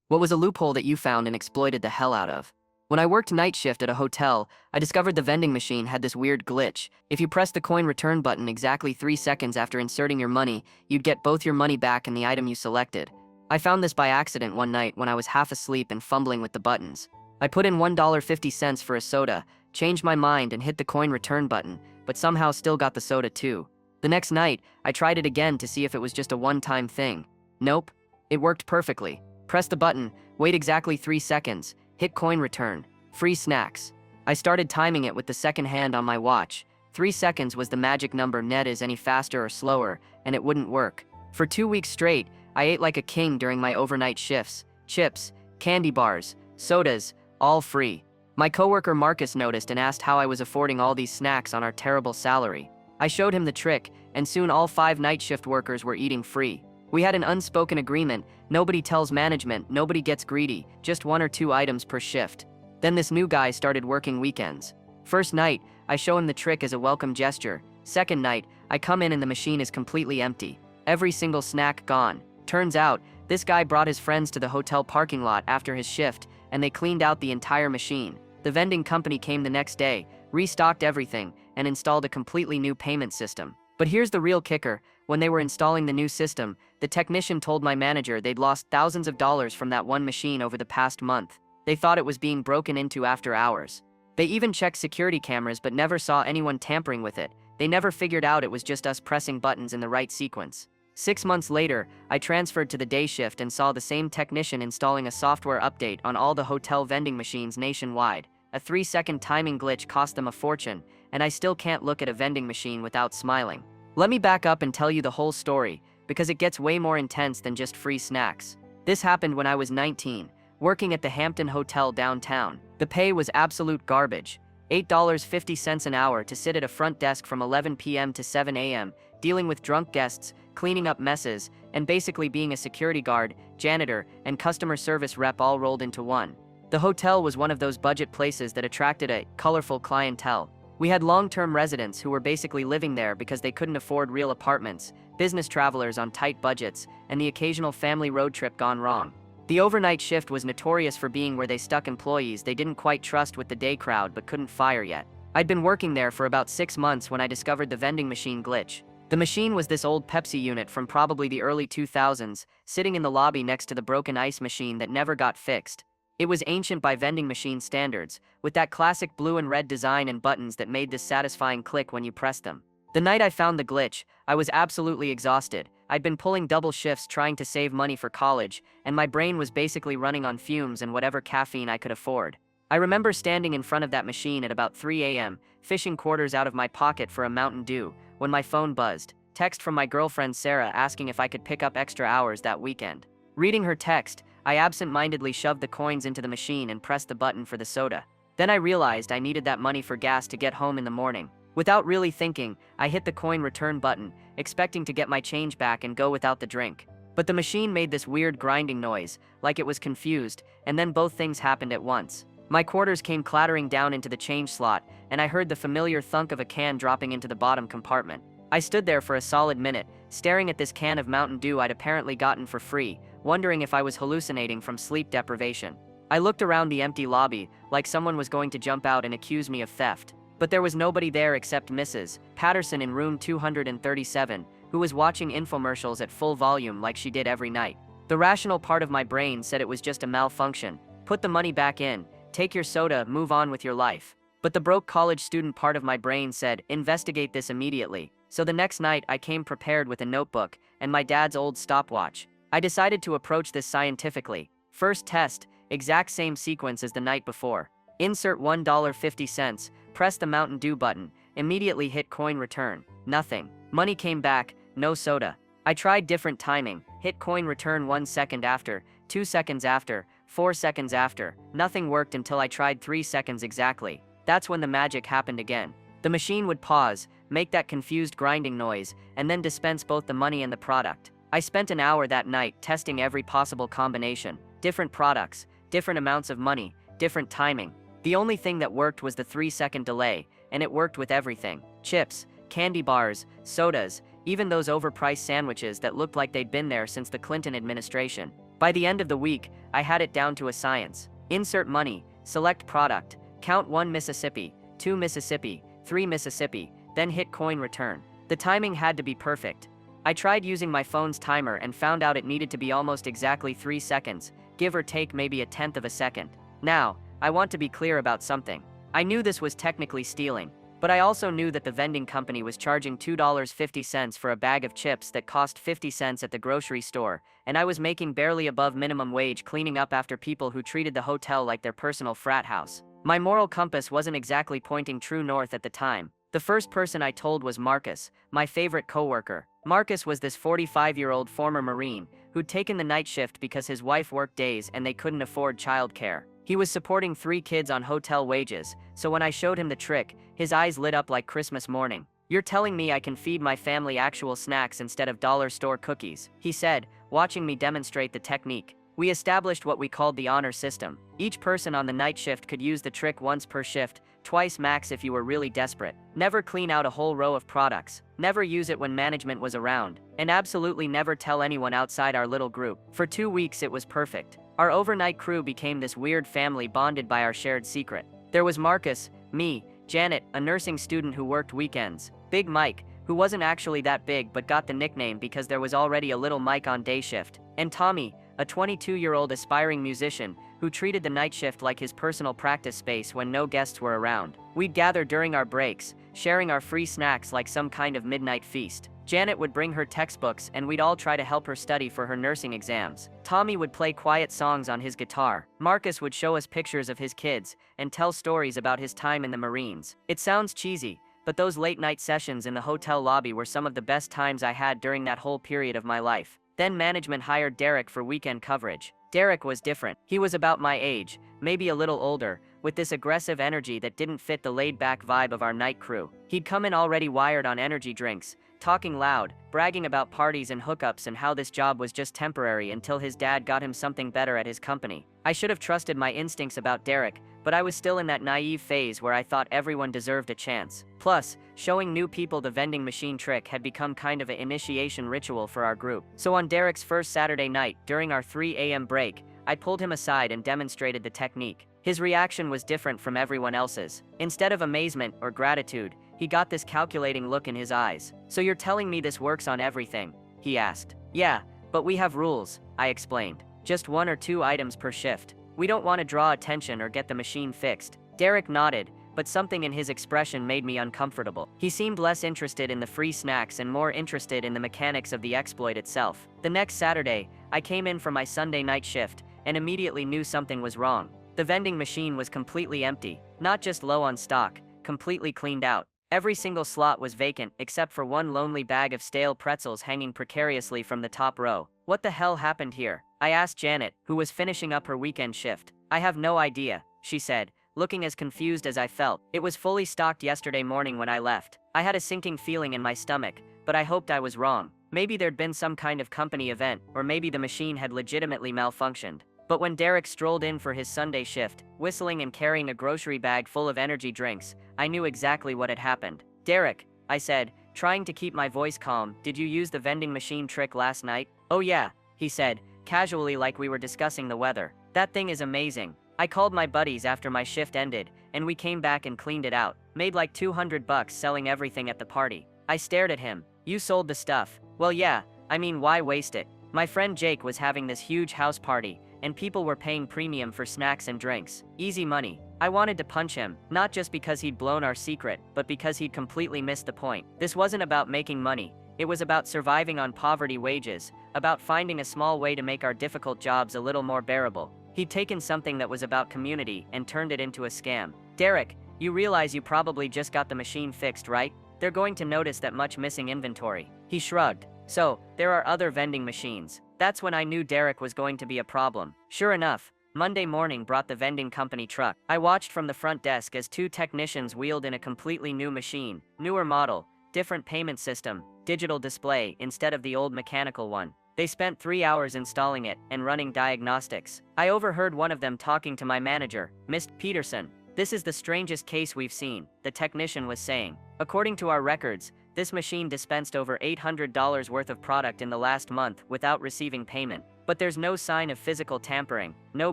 What was a loophole that you found and exploited the hell out of? When I worked night shift at a hotel, I discovered the vending machine had this weird glitch. If you pressed the coin return button exactly 3 seconds after inserting your money, you'd get both your money back and the item you selected. I found this by accident one night when I was half asleep and fumbling with the buttons. I put in $1.50 for a soda, changed my mind and hit the coin return button, but somehow still got the soda too. The next night, I tried it again to see if it was just a one-time thing. Nope. It worked perfectly. Press the button, wait exactly 3 seconds, hit coin return, free snacks. I started timing it with the second hand on my watch. 3 seconds was the magic number, net is any faster or slower, and it wouldn't work. For 2 weeks straight, I ate like a king during my overnight shifts. Chips, candy bars, sodas, all free. My coworker Marcus noticed and asked how I was affording all these snacks on our terrible salary. I showed him the trick, and soon all 5 night shift workers were eating free. We had an unspoken agreement: nobody tells management, nobody gets greedy, just 1 or 2 items per shift. Then this new guy started working weekends. First night, I show him the trick as a welcome gesture. Second night, I come in and the machine is completely empty. Every single snack gone. Turns out, this guy brought his friends to the hotel parking lot after his shift, and they cleaned out the entire machine. The vending company came the next day, restocked everything, and installed a completely new payment system. But here's the real kicker: when they were installing the new system, the technician told my manager they'd lost thousands of dollars from that one machine over the past month. They thought it was being broken into after hours. They even checked security cameras but never saw anyone tampering with it. They never figured out it was just us pressing buttons in the right sequence. 6 months later, I transferred to the day shift and saw the same technician installing a software update on all the hotel vending machines nationwide. A 3-second timing glitch cost them a fortune, and I still can't look at a vending machine without smiling. Let me back up and tell you the whole story, because it gets way more intense than just free snacks. This happened when I was 19, working at the Hampton Hotel downtown. The pay was absolute garbage. $8.50 an hour to sit at a front desk from 11 p.m. to 7 a.m., dealing with drunk guests, cleaning up messes, and basically being a security guard, janitor, and customer service rep all rolled into one. The hotel was one of those budget places that attracted a colorful clientele. We had long-term residents who were basically living there because they couldn't afford real apartments, business travelers on tight budgets, and the occasional family road trip gone wrong. The overnight shift was notorious for being where they stuck employees they didn't quite trust with the day crowd but couldn't fire yet. I'd been working there for about 6 months when I discovered the vending machine glitch. The machine was this old Pepsi unit from probably the early 2000s, sitting in the lobby next to the broken ice machine that never got fixed. It was ancient by vending machine standards, with that classic blue and red design and buttons that made this satisfying click when you pressed them. The night I found the glitch, I was absolutely exhausted. I'd been pulling double shifts trying to save money for college, and my brain was basically running on fumes and whatever caffeine I could afford. I remember standing in front of that machine at about 3 a.m., fishing quarters out of my pocket for a Mountain Dew, when my phone buzzed. Text from my girlfriend Sarah asking if I could pick up extra hours that weekend. Reading her text, I absent-mindedly shoved the coins into the machine and pressed the button for the soda. Then I realized I needed that money for gas to get home in the morning. Without really thinking, I hit the coin return button, expecting to get my change back and go without the drink. But the machine made this weird grinding noise, like it was confused, and then both things happened at once. My quarters came clattering down into the change slot, and I heard the familiar thunk of a can dropping into the bottom compartment. I stood there for a solid minute, staring at this can of Mountain Dew I'd apparently gotten for free, wondering if I was hallucinating from sleep deprivation. I looked around the empty lobby, like someone was going to jump out and accuse me of theft. But there was nobody there except Mrs. Patterson in room 237, who was watching infomercials at full volume like she did every night. The rational part of my brain said it was just a malfunction. Put the money back in, take your soda, move on with your life. But the broke college student part of my brain said, investigate this immediately. So the next night I came prepared with a notebook and my dad's old stopwatch. I decided to approach this scientifically. First test, exact same sequence as the night before. Insert $1.50, press the Mountain Dew button, immediately hit coin return. Nothing. Money came back, no soda. I tried different timing, hit coin return 1 second after, 2 seconds after, 4 seconds after. Nothing worked until I tried 3 seconds exactly. That's when the magic happened again. The machine would pause, make that confused grinding noise, and then dispense both the money and the product. I spent an hour that night testing every possible combination, different products, different amounts of money, different timing. The only thing that worked was the 3-second delay, and it worked with everything. Chips, candy bars, sodas, even those overpriced sandwiches that looked like they'd been there since the Clinton administration. By the end of the week, I had it down to a science. Insert money, select product, count 1 Mississippi, 2 Mississippi, 3 Mississippi, then hit coin return. The timing had to be perfect. I tried using my phone's timer and found out it needed to be almost exactly 3 seconds, give or take maybe a tenth of a second. Now, I want to be clear about something. I knew this was technically stealing, but I also knew that the vending company was charging $2.50 for a bag of chips that cost 50 cents at the grocery store, and I was making barely above minimum wage cleaning up after people who treated the hotel like their personal frat house. My moral compass wasn't exactly pointing true north at the time. The first person I told was Marcus, my favorite coworker. Marcus was this 45-year-old former Marine who'd taken the night shift because his wife worked days and they couldn't afford childcare. He was supporting 3 kids on hotel wages, so when I showed him the trick, his eyes lit up like Christmas morning. "You're telling me I can feed my family actual snacks instead of dollar store cookies," he said, watching me demonstrate the technique. We established what we called the honor system. Each person on the night shift could use the trick once per shift, twice max if you were really desperate. Never clean out a whole row of products. Never use it when management was around. And absolutely never tell anyone outside our little group. For 2 weeks it was perfect. Our overnight crew became this weird family bonded by our shared secret. There was Marcus, me, Janet, a nursing student who worked weekends, Big Mike, who wasn't actually that big but got the nickname because there was already a little Mike on day shift, and Tommy, a 22-year-old aspiring musician who treated the night shift like his personal practice space when no guests were around. We'd gather during our breaks, sharing our free snacks like some kind of midnight feast. Janet would bring her textbooks and we'd all try to help her study for her nursing exams. Tommy would play quiet songs on his guitar. Marcus would show us pictures of his kids and tell stories about his time in the Marines. It sounds cheesy, but those late-night sessions in the hotel lobby were some of the best times I had during that whole period of my life. Then management hired Derek for weekend coverage. Derek was different. He was about my age, maybe a little older, with this aggressive energy that didn't fit the laid-back vibe of our night crew. He'd come in already wired on energy drinks, talking loud, bragging about parties and hookups and how this job was just temporary until his dad got him something better at his company. I should have trusted my instincts about Derek, but I was still in that naive phase where I thought everyone deserved a chance. Plus, showing new people the vending machine trick had become kind of an initiation ritual for our group. So on Derek's first Saturday night, during our 3 a.m. break, I pulled him aside and demonstrated the technique. His reaction was different from everyone else's. Instead of amazement or gratitude, he got this calculating look in his eyes. "So you're telling me this works on everything?" he asked. "Yeah, but we have rules," I explained. "Just 1 or 2 items per shift. We don't want to draw attention or get the machine fixed." Derek nodded, but something in his expression made me uncomfortable. He seemed less interested in the free snacks and more interested in the mechanics of the exploit itself. The next Saturday, I came in for my Sunday night shift and immediately knew something was wrong. The vending machine was completely empty, not just low on stock, completely cleaned out. Every single slot was vacant except for one lonely bag of stale pretzels hanging precariously from the top row. "What the hell happened here?" I asked Janet, who was finishing up her weekend shift. "I have no idea," she said, looking as confused as I felt. "It was fully stocked yesterday morning when I left. I had a sinking feeling in my stomach, but I hoped I was wrong. Maybe there'd been some kind of company event, or maybe the machine had legitimately malfunctioned." But when Derek strolled in for his Sunday shift, whistling and carrying a grocery bag full of energy drinks, I knew exactly what had happened. "Derek," I said, trying to keep my voice calm, "did you use the vending machine trick last night?" "Oh yeah," he said, casually like we were discussing the weather. "That thing is amazing. I called my buddies after my shift ended, and we came back and cleaned it out. Made like $200 selling everything at the party." I stared at him. "You sold the stuff?" "Well yeah, I mean why waste it? My friend Jake was having this huge house party, and people were paying premium for snacks and drinks. Easy money." I wanted to punch him, not just because he'd blown our secret, but because he'd completely missed the point. This wasn't about making money. It was about surviving on poverty wages, about finding a small way to make our difficult jobs a little more bearable. He'd taken something that was about community and turned it into a scam. "Derek, you realize you probably just got the machine fixed, right? They're going to notice that much missing inventory." He shrugged. "So, there are other vending machines." That's when I knew Derek was going to be a problem. Sure enough, Monday morning brought the vending company truck. I watched from the front desk as 2 technicians wheeled in a completely new machine, newer model, different payment system, digital display instead of the old mechanical one. They spent 3 hours installing it and running diagnostics. I overheard one of them talking to my manager, Mr. Peterson. "This is the strangest case we've seen," the technician was saying. "According to our records, This machine dispensed over $800 worth of product in the last month without receiving payment. But there's no sign of physical tampering, no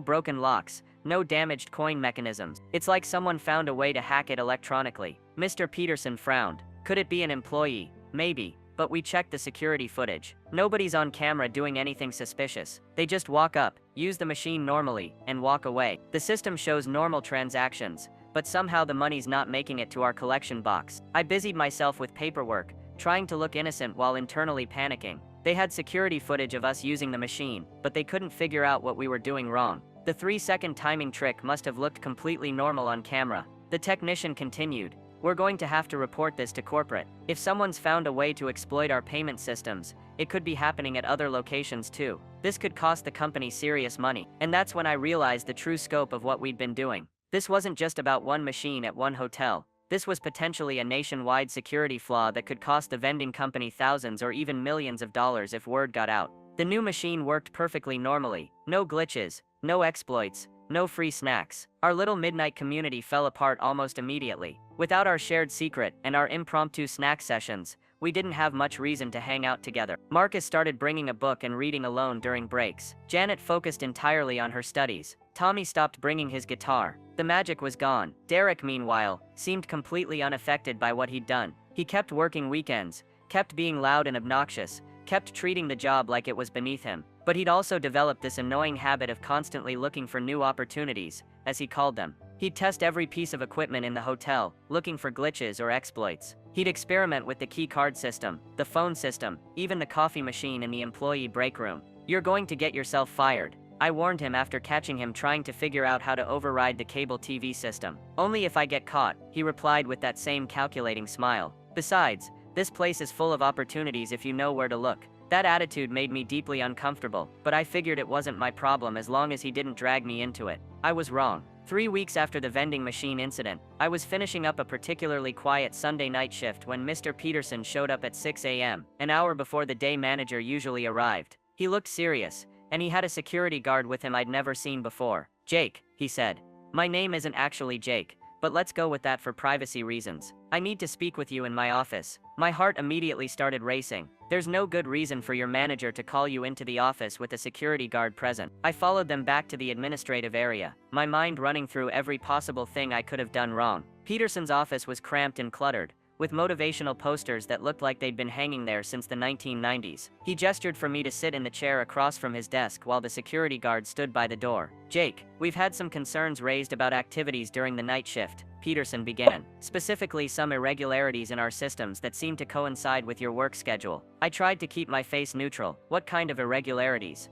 broken locks, no damaged coin mechanisms. It's like someone found a way to hack it electronically. Mr. Peterson frowned. Could it be an employee? Maybe. But we checked the security footage. Nobody's on camera doing anything suspicious. They just walk up, use the machine normally, and walk away. The system shows normal transactions, but somehow the money's not making it to our collection box. I busied myself with paperwork, trying to look innocent while internally panicking. They had security footage of us using the machine, but they couldn't figure out what we were doing wrong. The 3-second timing trick must have looked completely normal on camera. The technician continued. We're going to have to report this to corporate. If someone's found a way to exploit our payment systems, it could be happening at other locations too. This could cost the company serious money. And that's when I realized the true scope of what we'd been doing. This wasn't just about one machine at one hotel. This was potentially a nationwide security flaw that could cost the vending company thousands or even millions of dollars if word got out. The new machine worked perfectly normally. No glitches, no exploits, no free snacks. Our little midnight community fell apart almost immediately. Without our shared secret and our impromptu snack sessions, we didn't have much reason to hang out together. Marcus started bringing a book and reading alone during breaks. Janet focused entirely on her studies. Tommy stopped bringing his guitar. The magic was gone. Derek, meanwhile, seemed completely unaffected by what he'd done. He kept working weekends, kept being loud and obnoxious, kept treating the job like it was beneath him. But he'd also developed this annoying habit of constantly looking for new opportunities, as he called them. He'd test every piece of equipment in the hotel, looking for glitches or exploits. He'd experiment with the key card system, the phone system, even the coffee machine in the employee break room. You're going to get yourself fired, I warned him after catching him trying to figure out how to override the cable TV system. Only if I get caught, he replied with that same calculating smile. Besides, this place is full of opportunities if you know where to look. That attitude made me deeply uncomfortable, but I figured it wasn't my problem as long as he didn't drag me into it. I was wrong. 3 weeks after the vending machine incident, I was finishing up a particularly quiet Sunday night shift when Mr. Peterson showed up at 6 a.m., an hour before the day manager usually arrived. He looked serious, and he had a security guard with him I'd never seen before. Jake, he said. My name isn't actually Jake, but let's go with that for privacy reasons. I need to speak with you in my office. My heart immediately started racing. There's no good reason for your manager to call you into the office with a security guard present. I followed them back to the administrative area, my mind running through every possible thing I could have done wrong. Peterson's office was cramped and cluttered, with motivational posters that looked like they'd been hanging there since the 1990s. He gestured for me to sit in the chair across from his desk while the security guard stood by the door. Jake, we've had some concerns raised about activities during the night shift, Peterson began. Specifically some irregularities in our systems that seem to coincide with your work schedule. I tried to keep my face neutral. What kind of irregularities?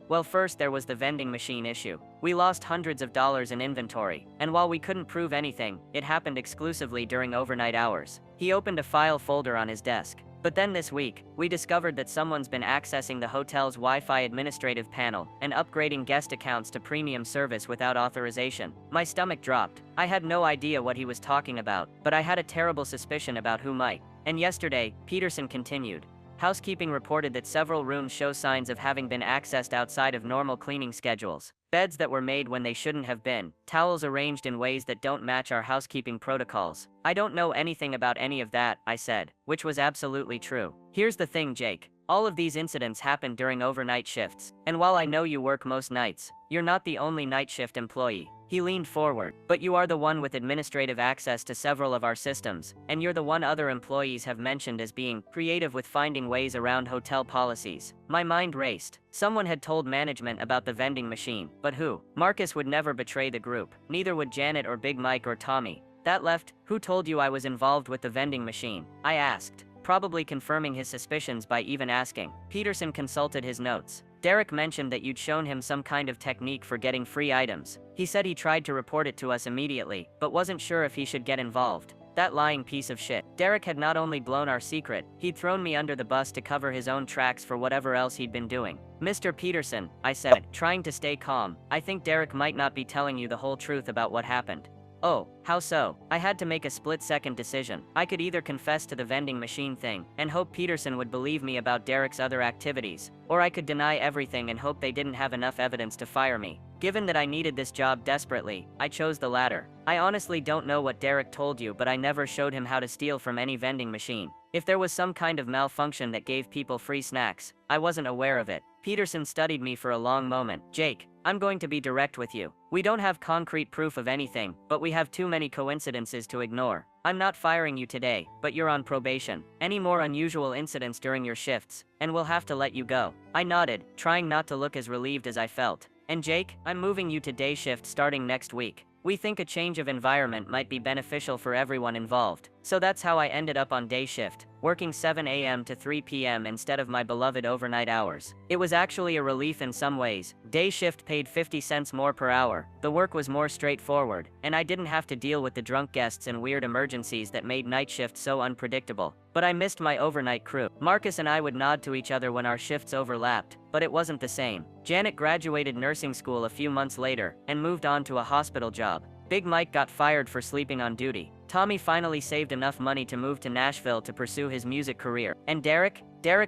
Well, first there was the vending machine issue. We lost hundreds of dollars in inventory, and while we couldn't prove anything, it happened exclusively during overnight hours. He opened a file folder on his desk. But then this week, we discovered that someone's been accessing the hotel's Wi-Fi administrative panel and upgrading guest accounts to premium service without authorization. My stomach dropped. I had no idea what he was talking about, but I had a terrible suspicion about who might. And yesterday, Peterson continued. Housekeeping reported that several rooms show signs of having been accessed outside of normal cleaning schedules. Beds that were made when they shouldn't have been, towels arranged in ways that don't match our housekeeping protocols. I don't know anything about any of that, I said, which was absolutely true. Here's the thing, Jake. All of these incidents happened during overnight shifts. And while I know you work most nights, you're not the only night shift employee. He leaned forward. But you are the one with administrative access to several of our systems, and you're the one other employees have mentioned as being creative with finding ways around hotel policies. My mind raced. Someone had told management about the vending machine, but who? Marcus would never betray the group. Neither would Janet or Big Mike or Tommy. That left, who told you I was involved with the vending machine? I asked, probably confirming his suspicions by even asking. Peterson consulted his notes. Derek mentioned that you'd shown him some kind of technique for getting free items. He said he tried to report it to us immediately, but wasn't sure if he should get involved. That lying piece of shit. Derek had not only blown our secret, he'd thrown me under the bus to cover his own tracks for whatever else he'd been doing. Mr. Peterson, I said, trying to stay calm, I think Derek might not be telling you the whole truth about what happened. Oh, how so? I had to make a split-second decision. I could either confess to the vending machine thing and hope Peterson would believe me about Derek's other activities, or I could deny everything and hope they didn't have enough evidence to fire me. Given that I needed this job desperately, I chose the latter. I honestly don't know what Derek told you, but I never showed him how to steal from any vending machine. If there was some kind of malfunction that gave people free snacks, I wasn't aware of it. Peterson studied me for a long moment. Jake, I'm going to be direct with you. We don't have concrete proof of anything, but we have too many coincidences to ignore. I'm not firing you today, but you're on probation. Any more unusual incidents during your shifts, and we'll have to let you go. I nodded, trying not to look as relieved as I felt. And Jake, I'm moving you to day shift starting next week. We think a change of environment might be beneficial for everyone involved. So that's how I ended up on day shift, working 7 a.m. to 3 p.m. instead of my beloved overnight hours. It was actually a relief in some ways. Day shift paid 50 cents more per hour, the work was more straightforward, and I didn't have to deal with the drunk guests and weird emergencies that made night shift so unpredictable. But I missed my overnight crew. Marcus and I would nod to each other when our shifts overlapped, but it wasn't the same. Janet graduated nursing school a few months later, and moved on to a hospital job. Big Mike got fired for sleeping on duty. Tommy finally saved enough money to move to Nashville to pursue his music career. And Derek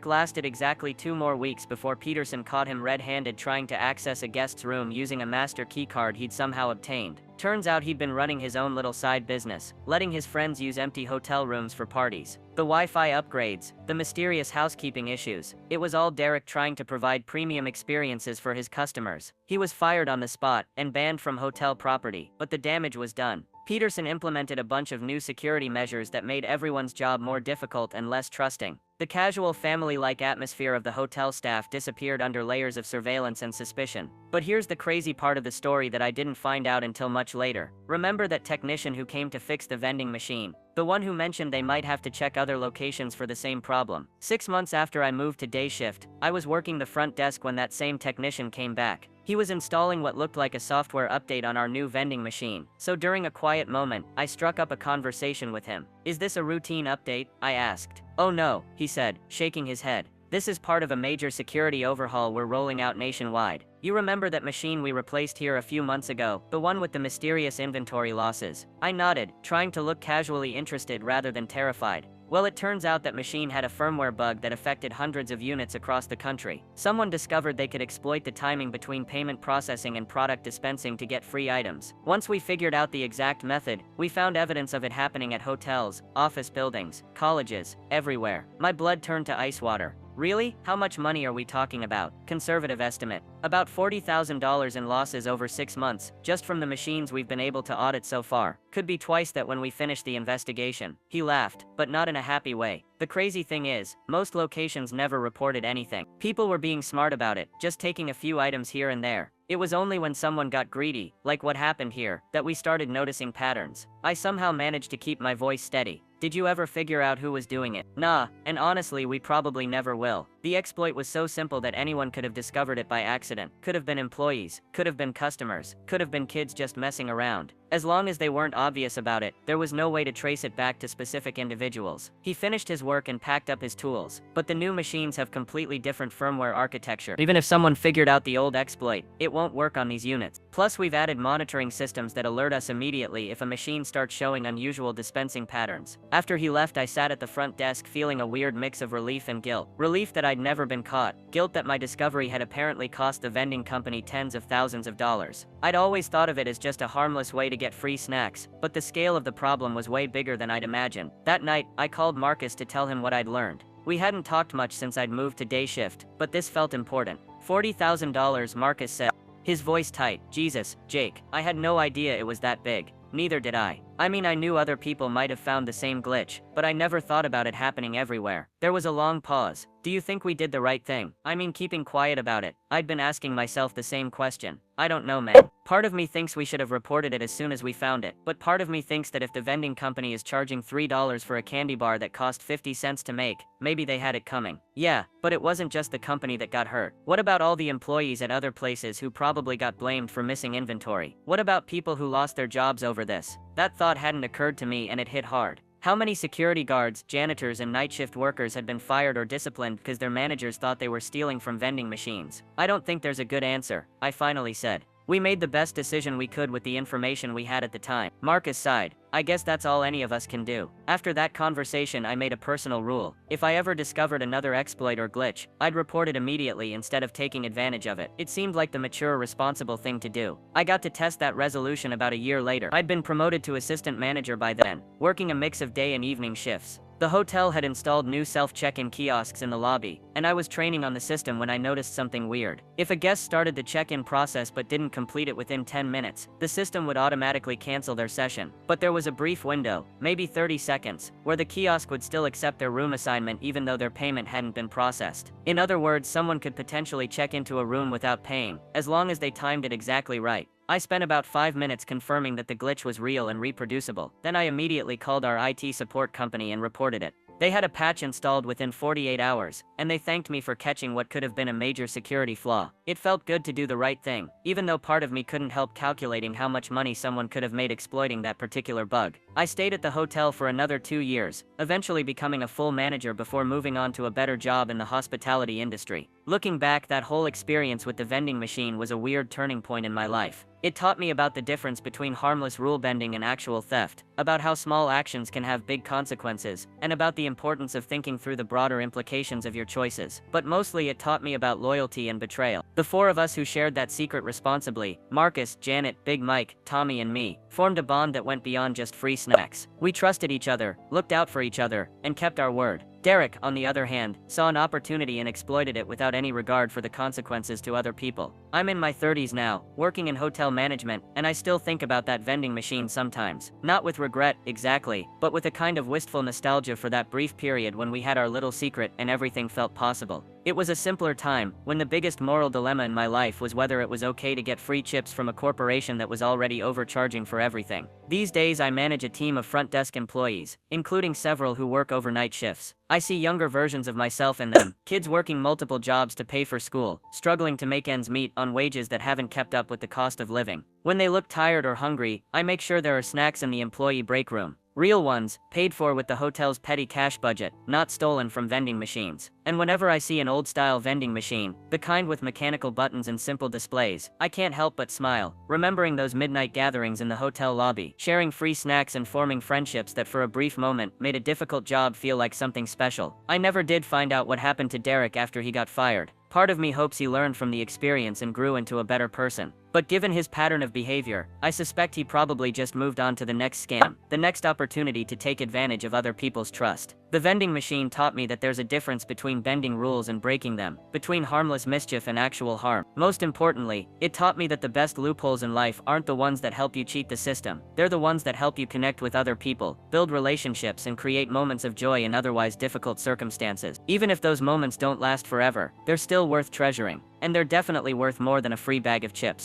lasted exactly 2 more weeks before Peterson caught him red-handed trying to access a guest's room using a master keycard he'd somehow obtained. Turns out he'd been running his own little side business, letting his friends use empty hotel rooms for parties. The Wi-Fi upgrades, the mysterious housekeeping issues, it was all Derek trying to provide premium experiences for his customers. He was fired on the spot and banned from hotel property, but the damage was done. Peterson implemented a bunch of new security measures that made everyone's job more difficult and less trusting. The casual family-like atmosphere of the hotel staff disappeared under layers of surveillance and suspicion. But here's the crazy part of the story that I didn't find out until much later. Remember that technician who came to fix the vending machine? The one who mentioned they might have to check other locations for the same problem. 6 months after I moved to day shift, I was working the front desk when that same technician came back. He was installing what looked like a software update on our new vending machine. So during a quiet moment, I struck up a conversation with him. "Is this a routine update?" I asked. "Oh no," he said, shaking his head. "This is part of a major security overhaul we're rolling out nationwide. You remember that machine we replaced here a few months ago, the one with the mysterious inventory losses?" I nodded, trying to look casually interested rather than terrified. Well, it turns out that machine had a firmware bug that affected hundreds of units across the country. Someone discovered they could exploit the timing between payment processing and product dispensing to get free items. Once we figured out the exact method, we found evidence of it happening at hotels, office buildings, colleges, everywhere. My blood turned to ice water. Really? How much money are we talking about? Conservative estimate. About $40,000 in losses over 6 months, just from the machines we've been able to audit so far. Could be twice that when we finish the investigation. He laughed, but not in a happy way. The crazy thing is, most locations never reported anything. People were being smart about it, just taking a few items here and there. It was only when someone got greedy, like what happened here, that we started noticing patterns. I somehow managed to keep my voice steady. Did you ever figure out who was doing it? Nah, and honestly we probably never will. The exploit was so simple that anyone could have discovered it by accident. Could have been employees, could have been customers, could have been kids just messing around. As long as they weren't obvious about it, there was no way to trace it back to specific individuals. He finished his work and packed up his tools, but the new machines have completely different firmware architecture. Even if someone figured out the old exploit, it won't work on these units. Plus we've added monitoring systems that alert us immediately if a machine starts showing unusual dispensing patterns. After he left, I sat at the front desk feeling a weird mix of relief and guilt. Relief that I'd never been caught. Guilt that my discovery had apparently cost the vending company tens of thousands of dollars. I'd always thought of it as just a harmless way to get free snacks, but the scale of the problem was way bigger than I'd imagined. That night, I called Marcus to tell him what I'd learned. We hadn't talked much since I'd moved to day shift, but this felt important. $40,000, Marcus said, his voice tight. Jesus, Jake, I had no idea it was that big. Neither did I. I mean, I knew other people might have found the same glitch, but I never thought about it happening everywhere. There was a long pause. Do you think we did the right thing? I mean, keeping quiet about it. I'd been asking myself the same question. I don't know, man. Part of me thinks we should have reported it as soon as we found it, but part of me thinks that if the vending company is charging $3 for a candy bar that cost 50 cents to make, maybe they had it coming. Yeah, but it wasn't just the company that got hurt. What about all the employees at other places who probably got blamed for missing inventory? What about people who lost their jobs over this? That thought hadn't occurred to me, and it hit hard. How many security guards, janitors, and night shift workers had been fired or disciplined because their managers thought they were stealing from vending machines? I don't think there's a good answer, I finally said. We made the best decision we could with the information we had at the time. Marcus sighed. I guess that's all any of us can do. After that conversation, I made a personal rule. If I ever discovered another exploit or glitch, I'd report it immediately instead of taking advantage of it. It seemed like the mature, responsible thing to do. I got to test that resolution about a year later. I'd been promoted to assistant manager by then, working a mix of day and evening shifts. The hotel had installed new self-check-in kiosks in the lobby, and I was training on the system when I noticed something weird. If a guest started the check-in process but didn't complete it within 10 minutes, the system would automatically cancel their session. But there was a brief window, maybe 30 seconds, where the kiosk would still accept their room assignment even though their payment hadn't been processed. In other words, someone could potentially check into a room without paying, as long as they timed it exactly right. I spent about 5 minutes confirming that the glitch was real and reproducible. Then I immediately called our IT support company and reported it. They had a patch installed within 48 hours, and they thanked me for catching what could have been a major security flaw. It felt good to do the right thing, even though part of me couldn't help calculating how much money someone could have made exploiting that particular bug. I stayed at the hotel for another 2 years, eventually becoming a full manager before moving on to a better job in the hospitality industry. Looking back, that whole experience with the vending machine was a weird turning point in my life. It taught me about the difference between harmless rule bending and actual theft, about how small actions can have big consequences, and about the importance of thinking through the broader implications of your choices. But mostly it taught me about loyalty and betrayal. The 4 of us who shared that secret responsibly, Marcus, Janet, Big Mike, Tommy and me, formed a bond that went beyond just free snacks. We trusted each other, looked out for each other, and kept our word. Derek, on the other hand, saw an opportunity and exploited it without any regard for the consequences to other people. I'm in my 30s now, working in hotel management, and I still think about that vending machine sometimes. Not with regret, exactly, but with a kind of wistful nostalgia for that brief period when we had our little secret and everything felt possible. It was a simpler time, when the biggest moral dilemma in my life was whether it was okay to get free chips from a corporation that was already overcharging for everything. These days I manage a team of front desk employees, including several who work overnight shifts. I see younger versions of myself in them, kids working multiple jobs to pay for school, struggling to make ends meet on wages that haven't kept up with the cost of living. When they look tired or hungry, I make sure there are snacks in the employee break room. Real ones, paid for with the hotel's petty cash budget, not stolen from vending machines. And whenever I see an old-style vending machine, the kind with mechanical buttons and simple displays, I can't help but smile, remembering those midnight gatherings in the hotel lobby, sharing free snacks and forming friendships that for a brief moment made a difficult job feel like something special. I never did find out what happened to Derek after he got fired. Part of me hopes he learned from the experience and grew into a better person. But given his pattern of behavior, I suspect he probably just moved on to the next scam, the next opportunity to take advantage of other people's trust. The vending machine taught me that there's a difference between bending rules and breaking them, between harmless mischief and actual harm. Most importantly, it taught me that the best loopholes in life aren't the ones that help you cheat the system. They're the ones that help you connect with other people, build relationships and create moments of joy in otherwise difficult circumstances. Even if those moments don't last forever, they're still worth treasuring. And they're definitely worth more than a free bag of chips.